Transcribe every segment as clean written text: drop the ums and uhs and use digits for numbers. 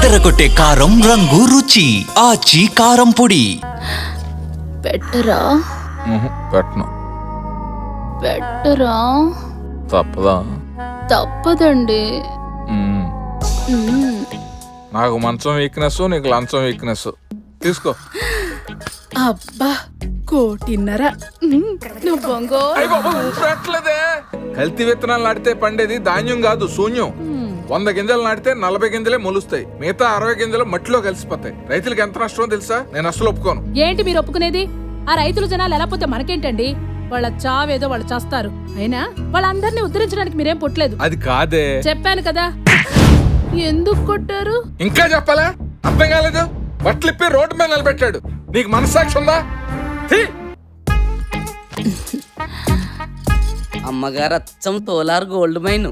అదరగొట్టే కారం రంగు రుచి ఆచి కారం పొడి. పెట్టరా పెట్టను. పెట్టరా తప్పదా? తప్పదండి. నాకు మంచం వీక్నెస్, నీకు లంచం వీక్నెస్. తీసుకో. అబ్బా 1.5 నువ్వు పెట్టలేదే. కల్తీ విత్తనాలు నాటితే పండేది ధాన్యం కాదు, శూన్యం. 100 గింజలు నాటితే 40 గింజలే మొలుస్తాయి, మిగతా 60 గింజలు మట్టిలో కలిసిపోతాయి. రైతులకు ఎంత నష్టమో తెలుసా? నేను అసలు ఒప్పుకోను. ఏంటి మీరు ఒప్పుకునేది? ఆ రైతులు జనాలు ఎలా పోతే మనకేంటండి? వాళ్ళ చావేదో వాళ్ళు చేస్తారు. అయినా వాళ్ళందరినీ ఉద్ధరించడానికి మీరేం పుట్టలేదు. అది కాదే. చెప్పాను కదా. ఎందుకు కొట్టారు? ఇంకా చెప్పాలా? అర్థం కాలేదు. బట్టలిప్పి రోడ్డు మీద నిలబెట్టాడు. నీకు మనస్సాక్షి ఉందా? అమ్మగారు అచ్చం తోలార్ గోల్డ్ మైన్.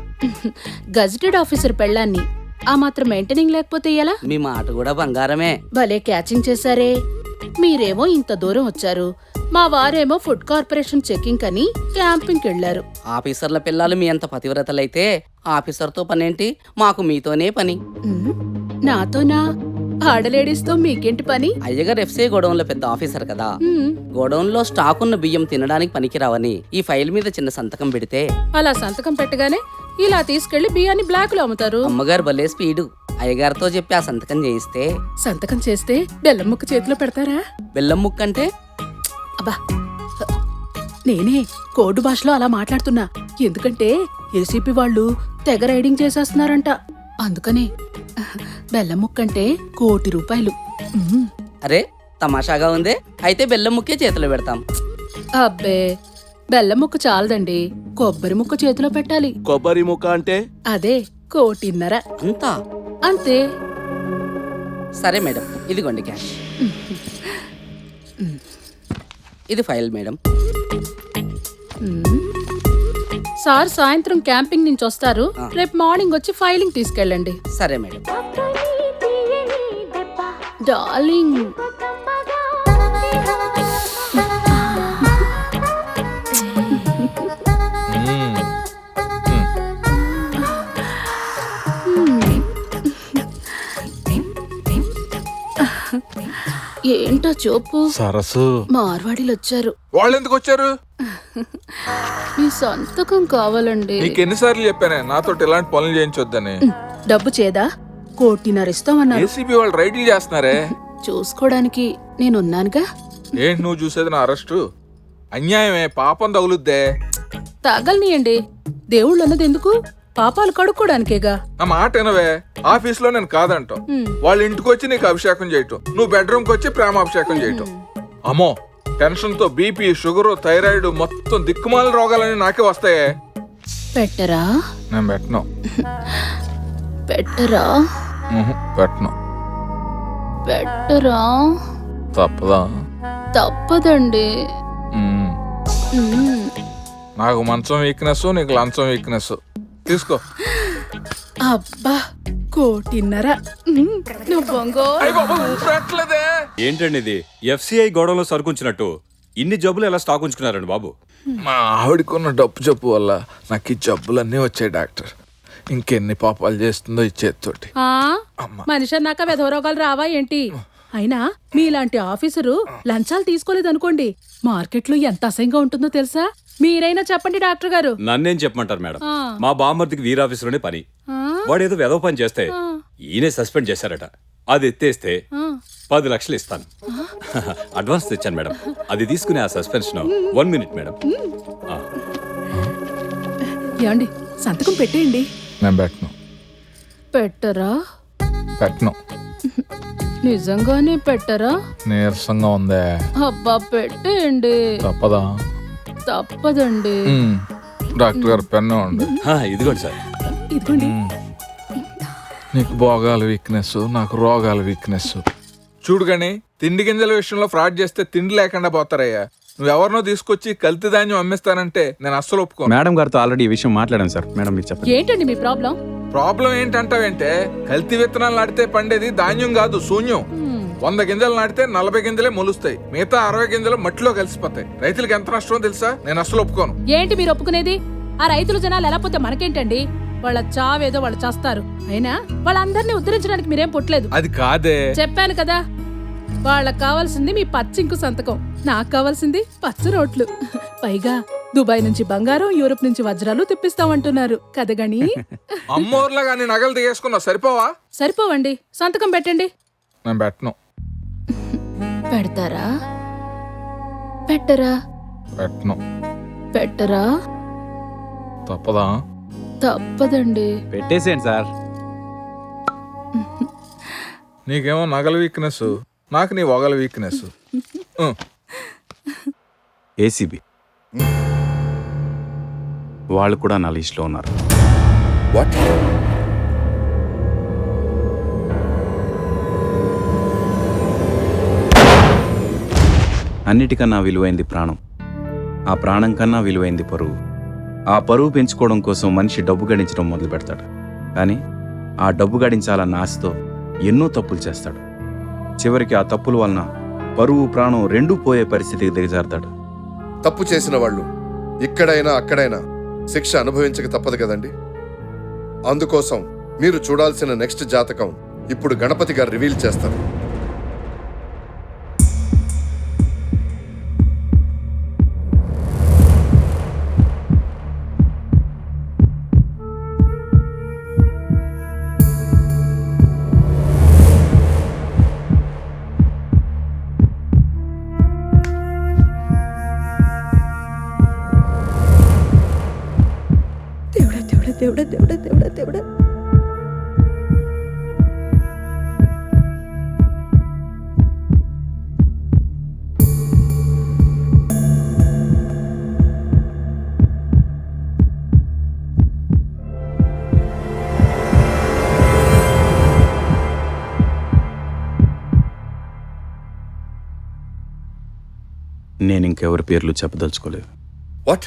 గజెటెడ్ ఆఫీసర్ పెళ్ళాన్ని ఆ మాత్రం మెయింటైనింగ్ లేకపోతే ఎలా? మీ మాట కూడా బంగారమే. భలే క్యాచింగ్ చేశారే. మీరేమో ఇంత దూరం వచ్చారు, మా వారేమో ఫుడ్ కార్పొరేషన్ చెకింగ్ అని క్యాంపింగ్కి వెళ్లారు. ఆఫీసర్ల పిల్లలు మీ అంత పతివ్రతలైతే ఆఫీసర్తో పనేంటి? మాకు మీతోనే పని. నాతోనా? ఆడలేడీస్తో మీకేంటి పని? అయ్యగారు ఎఫ్సీ గోడౌన్లో పెద్ద ఆఫీసర్ కదా. గోడౌన్లో స్టాక్ ఉన్న బియ్యం తినడానికి పనికిరావని ఈ ఫైల్ మీద చిన్న సంతకం పెడితే అలా సంతకం పెట్టగానే ఇలా తీసుకెళ్లి బియ్యాన్ని బ్లాక్ లో అమ్ముతారు. అమ్మగారు భలే స్పీడు. అయ్యగారితో చెప్పి ఆ సంతకం చేయిస్తే సంతకం చేస్తే బెల్లం ముక్క చేతిలో పెడతారా? బెల్లం ముక్క అంటే? అబ్బా నేనే కోడ్ భాషలో అలా మాట్లాడుతున్నా. ఎందుకంటే ఏసీపీ వాళ్ళు తెగ రైడింగ్ చేసేస్తున్నారంట. అందుకనే బెల్లం ముక్కంటే ₹1,00,00,000. అరే తమాషాగా ఉందే. అయితే బెల్లం ముక్కే చేతిలో పెడతాం. అబ్బే బెల్లం ముక్క చాలదండి, కొబ్బరి ముక్క చేతిలో పెట్టాలి. కొబ్బరి ముక్క అంటే? అదే 1.5 అంతా అంతే. సరే మేడం, ఇదిగోండి క్యాష్. ఇది ఫైల్ మేడం. సార్ సాయంత్రం క్యాంపింగ్ నుంచి వస్తారు. రేపు మార్నింగ్ వచ్చి ఫైలింగ్ తీసుకెళ్ళండి. సరే మేడం. డార్లింగ్ ఏంటో చూపు. సరసు మార్వాడీలు వచ్చారు. వాళ్ళు ఎందుకు వచ్చారు? మీ సంతకం కావాలండి. నీకు ఎన్నిసార్లు చెప్పానే నాతో ఇలాంటి పనులు చేయించొద్దని? డబ్బు చేదా? 1.5 ఇస్తామన్నారు. ఏసీబీ వాళ్ళు రైడ్లు చేస్తున్నారే. చూసుకోవడానికి నేనున్నానుగా. ఏంటి నువ్వు చూసేది? నా అరెస్టు అన్యాయమే, పాపం తగులుద్దే. తగలనియండి, దేవుళ్ళు అన్నది ఎందుకు? పాపాలు కడుక్కోడానికేగా. నా మాట వినవే. ఆఫీస్ లో నేను కాదంటాం, వాళ్ళ ఇంటికి వచ్చి నీకు అభిషేకం చేయటం, నువ్వు బెడ్రూమ్ కి వచ్చి ప్రేమాభిషేకం చేయటం. అమ్మో టెన్షన్ తో బీపీ, షుగర్, థైరాయిడ్ మొత్తం దిక్కుమాల రోగాలన్నీ నాకే వస్తాయే. పెట్టరా? నేను పెట్టను. పెట్టరా? పెట్టను. పెట్టరా? తప్పదా? తప్పదండి. నాకు మంచం వీక్నెస్, నీకు లంచం వీక్నెస్. తీసుకో. అబ్బా 1.5 నువ్వు పెట్టలేదే. ఏంటండి ఇది? ఎఫ్సిఐ గోడంలో సరుకుంచినట్టు ఇన్ని జబ్బులు ఎలా స్టాక్ ఉంచుకున్నారండి బాబు? మా ఆవిడకున్న డబ్బు జబ్బు వల్ల నాకు ఈ జబ్బులన్నీ వచ్చాయి డాక్టర్. ఇంకెన్ని పాపాలు చేస్తుందో ఈ చేతితోటి. మనిషి అన్నాక వెధవరోగాలు రావా ఏంటి? అయినా మీలాంటి ఆఫీసరు లంచాలు తీసుకోలేదనుకోండి, మార్కెట్లో ఎంత అసహ్యంగా ఉంటుందో తెలుసా? మీరైనా చెప్పండి డాక్టర్ గారు. నన్నేం చెప్పమంటారు మేడం? మా బామ్మర్దికి వీరాఫీసులోనే పని. వాడేదో వెధవ పని చేస్తే ఈయనే సస్పెండ్ చేశారట. అది ఎత్తేస్తే 10 లక్షలు ఇస్తాను. అడ్వాన్స్ తెచ్చాను మేడం. అది తీసుకునే ఆ సస్పెన్షన్ 1 మినిట్ మేడం. ఏమండి సంతకం పెట్టేయండి. నేను పెట్టను. పెట్టరా? పెట్టను. నిజంగానే పెట్టరా? నీరసంగా ఉందే. అబ్బా పెట్టేయండి. తప్పదా? తప్పదండి. డాక్టర్ గారు పెన్ను ఉండి. ఇదిగోండి సార్. ఇదిగోండి. నీకు భోగాల వీక్నెస్, నాకు రోగాల వీక్నెస్. చూడు గాని తిండి గింజల విషయంలో ఫ్రాడ్ చేస్తే తిండి లేకుండా పోతారయ్యా. నువ్వెవరినో తీసుకొచ్చి కల్తీ ధాన్యం అమ్మిస్తానంటే నేను అస్సలు ఒప్పుకోను. మేడం గారితో ఆల్రెడీ ఈ విషయం మాట్లాడాను సార్. మేడం మీరు చెప్పండి. ఏంటండి మీ ప్రాబ్లం? ప్రాబ్లం ఏంటంటావేంటే, కల్తీ విత్తనాలు నాటితే పండేది ధాన్యం కాదు, శూన్యం. 100 గింజలు నాటితే 40 గింజలే మొలుస్తాయి, మిగతా 60 గింజలు మట్టిలో కలిసిపోతాయి. రైతులకు ఎంత నష్టమో తెలుసా? నేను అసలు ఒప్పుకోను. ఏంటి మీరు ఒప్పుకునేది? ఆ రైతులు జనాలు ఎలా పోతే మనకేంటండి? వాళ్ళ చావేదో వాళ్ళు చేస్తారు. అయినా వాళ్ళందరినీ ఉద్ధరించడానికి మీరేం పుట్టలేదు. అది కాదే. చెప్పాను కదా, వాళ్ళకి కావాల్సింది మీ పచ్చింకు సంతకం, నాకు కావాల్సింది పచ్చ రోట్లు. పైగా దుబాయ్ నుంచి బంగారం, యూరోప్ నుంచి వజ్రాలు తెప్పిస్తామంటున్నారు కదగని. అమ్మోర్లా కానీ నగలు దిగేసుకున్నావు, సరిపోవా? సరిపోవండి, సంతకం పెట్టండి. నేను పెట్టను. పెడతారా? పెట్టరా? పెట్టను. పెట్టరా? తప్పదా? తప్పదండి. పెట్టేసేయండి సార్. నీకేమో నగల వీక్నెస్, నాకు నీ ఒగల వీక్నెస్. ఏసీబీ వాళ్ళు కూడా నా లిస్ట్లో ఉన్నారు. వాట్? అన్నిటికన్నా విలువైంది ప్రాణం. ఆ ప్రాణం కన్నా విలువైంది పరువు. ఆ పరువు పెంచుకోవడం కోసం మనిషి డబ్బు గడించడం మొదలు పెడతాడు. కానీ ఆ డబ్బు గడించాలన్న ఆశతో ఎన్నో తప్పులు చేస్తాడు. చివరికి ఆ తప్పుల వలన పరువు, ప్రాణం రెండూ పోయే పరిస్థితికి దిగజారుతాడు. తప్పు చేసిన వాళ్ళు ఇక్కడైనా అక్కడైనా శిక్ష అనుభవించక తప్పదు కదండి. అందుకోసం మీరు చూడాల్సిన నెక్స్ట్ జాతకం ఇప్పుడు గణపతి గారు రివీల్ చేస్తారు. దేవుడా దేవుడా దేవుడా దేవుడా. నేను ఇంకెవరి పేర్లు చెప్పదలుచుకోలేదు. వాట్?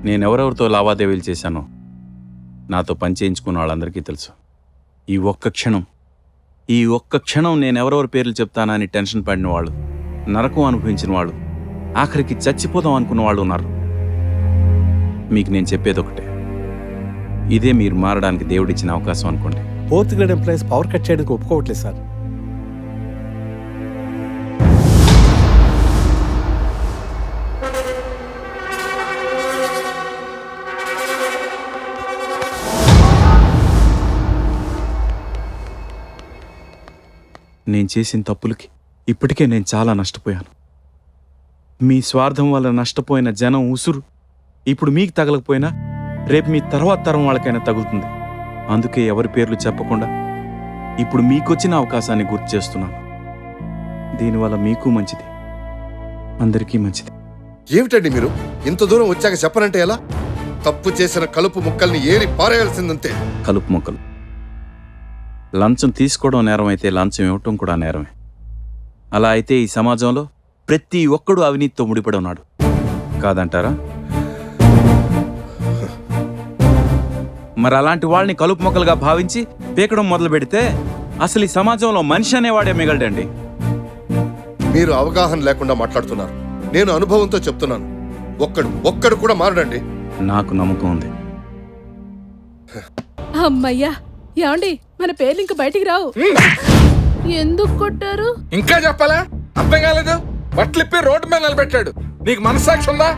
నేనెవరెవరితో లావాదేవీలు చేశానో నాతో పని చేయించుకున్న వాళ్ళందరికీ తెలుసు. ఈ ఒక్క క్షణం నేనెవరెవరి పేర్లు చెప్తానని టెన్షన్ పడిన వాళ్ళు, నరకం అనుభవించిన వాళ్ళు, ఆఖరికి చచ్చిపోదాం అనుకున్న వాళ్ళు ఉన్నారు. మీకు నేను చెప్పేది ఒకటే, ఇదే మీరు మారడానికి దేవుడిచ్చిన అవకాశం అనుకోండి. 4th grade employees power cut చేయడానికి ఒప్పుకోవట్లేదు సార్. నేను చేసిన తప్పులకి ఇప్పటికే నేను చాలా నష్టపోయాను. మీ స్వార్థం వల్ల నష్టపోయిన జనం ఉసురు ఇప్పుడు మీకు తగలకపోయినా రేపు మీ తర్వాత తరం వాళ్ళకైనా తగులుతుంది. అందుకే ఎవరి పేర్లు చెప్పకుండా ఇప్పుడు మీకొచ్చిన అవకాశాన్ని గుర్తు చేస్తున్నాను. దీనివల్ల మీకు మంచిది, అందరికీ మంచిది. ఏమిటండి మీరు ఇంత దూరం వచ్చాక చెప్పనంటే ఎలా? తప్పు చేసిన కలుపు ముక్కల్ని ఏరి పారేయాల్సిందంతే. కలుపు మొక్కలు. లంచం తీసుకోవడం నేరం అయితే లంచం ఇవ్వటం కూడా నేరమే. అలా అయితే ఈ సమాజంలో ప్రతి ఒక్కడూ అవినీతితో ముడిపడి ఉన్నాడు కాదంటారా? మరి అలాంటి వాళ్ళని కలుపు మొక్కలుగా భావించి పీకడం మొదలు పెడితే అసలు ఈ సమాజంలో మనిషి అనేవాడే మిగలడండి. మీరు అవగాహన లేకుండా మాట్లాడుతున్నారు. నేను అనుభవంతో చెప్తున్నాను. ఒక్కడు కూడా మారడండి. నాకు నమ్మకం ఉంది. అమ్మయ్యా, ఏమండి మన పేర్లు ఇంక బయటికి రావు. ఎందుకు కొట్టారు? ఇంకా చెప్పాలా? అర్థం కాలేదు? బట్టలిప్పి రోడ్డు మీద నిలబెట్టాడు. నీకు మనస్సాక్షి ఉందా?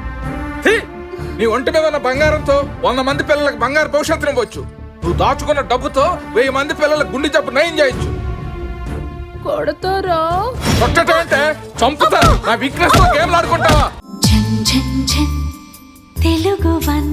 నీ ఒంటి మీద ఉన్న బంగారంతో 100 మంది పిల్లలకు బంగారు భవిష్యత్తును ఇవ్వచ్చు. నువ్వు దాచుకున్న డబ్బుతో 1000 మంది పిల్లలకు గుండె జబ్బు నయం చేయొచ్చు. కొడతారా? కొట్టడం అంటే చంపుతారు. నా వీక్నెస్ తో గేమ్లు ఆడుకుంటావా? తెలుగు 1